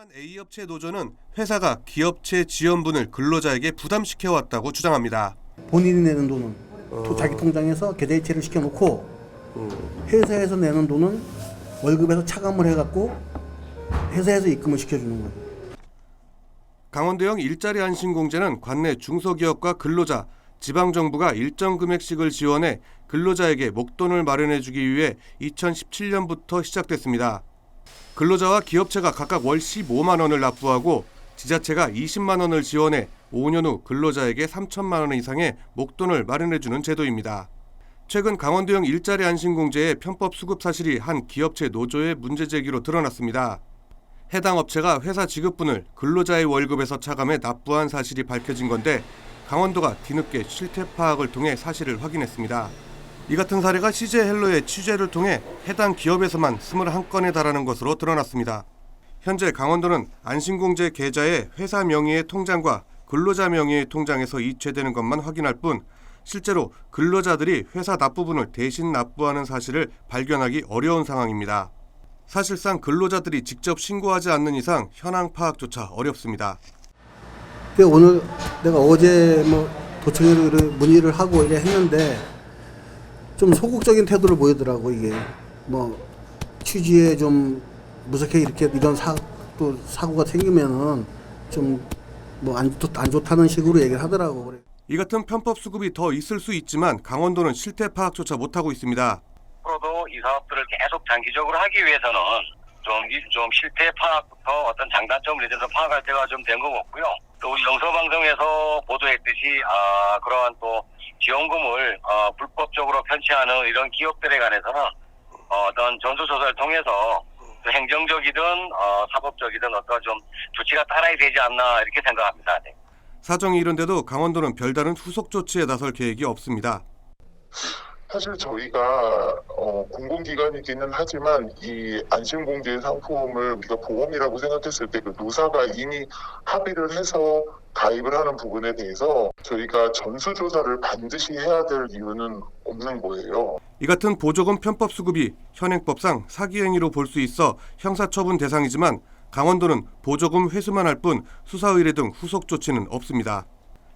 해당한 A업체 노조는 회사가 기업체 지원분을 근로자에게 부담시켜왔다고 주장합니다. 본인이 내는 돈은 자기 통장에서 계좌이체를 시켜놓고 회사에서 내는 돈은 월급에서 차감을 해갖고 회사에서 입금을 시켜주는 거죠. 강원도형 일자리 안심공제는 관내 중소기업과 근로자, 지방정부가 일정 금액씩을 지원해 근로자에게 목돈을 마련해주기 위해 2017년부터 시작됐습니다. 근로자와 기업체가 각각 월 15만 원을 납부하고 지자체가 20만 원을 지원해 5년 후 근로자에게 3천만 원 이상의 목돈을 마련해주는 제도입니다. 최근 강원도형 일자리 안심공제의 편법 수급 사실이 한 기업체 노조의 문제 제기로 드러났습니다. 해당 업체가 회사 지급분을 근로자의 월급에서 차감해 납부한 사실이 밝혀진 건데 강원도가 뒤늦게 실태 파악을 통해 사실을 확인했습니다. 이 같은 사례가 CJ헬로의 취재를 통해 해당 기업에서만 21건에 달하는 것으로 드러났습니다. 현재 강원도는 안심공제 계좌에 회사 명의의 통장과 근로자 명의의 통장에서 이체되는 것만 확인할 뿐 실제로 근로자들이 회사 납부분을 대신 납부하는 사실을 발견하기 어려운 상황입니다. 사실상 근로자들이 직접 신고하지 않는 이상 현황 파악조차 어렵습니다. 오늘 내가 어제 도청으로 문의를 하고 이래 했는데 좀 소극적인 태도를 보이더라고. 이게 취지에 좀 무섭게 이런 사고가 생기면은 좀 안 좋다는 식으로 얘기를 하더라고. 그래. 이 같은 편법 수급이 더 있을 수 있지만 강원도는 실태 파악조차 못하고 있습니다. 앞으로도 이 사업들을 계속 장기적으로 하기 위해서는 좀 실태 파악부터 어떤 장단점을 대해서 파악할 때가 좀 된 것 같고요. 또 우리 영서방송에서 보도했듯이 그러한 또 지원금을 불법적으로 편취하는 이런 기업들에 관해서는 어떤 전수조사를 통해서 행정적이든 사법적이든 어떤 좀 조치가 따라야 되지 않나 이렇게 생각합니다. 네. 사정이 이런데도 강원도는 별다른 후속 조치에 나설 계획이 없습니다. 사실 저희가 공공기관이기는 하지만 이 안심공제 상품을 우리가 보험이라고 생각했을 때 그 노사가 이미 합의를 해서 가입을 하는 부분에 대해서 저희가 전수조사를 반드시 해야 될 이유는 없는 거예요. 이 같은 보조금 편법 수급이 현행법상 사기 행위로 볼 수 있어 형사처분 대상이지만 강원도는 보조금 회수만 할 뿐 수사 의뢰 등 후속 조치는 없습니다.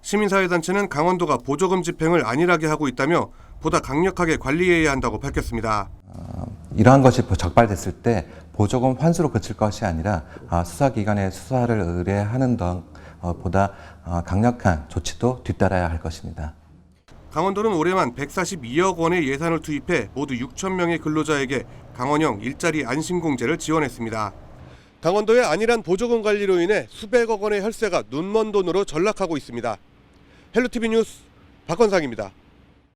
시민사회단체는 강원도가 보조금 집행을 안일하게 하고 있다며 보다 강력하게 관리해야 한다고 밝혔습니다. 이러한 것이 적발됐을 때 보조금 환수로 그칠 것이 아니라 수사기관에 수사를 의뢰하는 등 보다 강력한 조치도 뒤따라야 할 것입니다. 강원도는 올해만 142억 원의 예산을 투입해 모두 6천 명의 근로자에게 강원형 일자리 안심공제를 지원했습니다. 강원도의 안일한 보조금 관리로 인해 수백억 원의 혈세가 눈먼 돈으로 전락하고 있습니다. 헬로티비 뉴스 박건상입니다.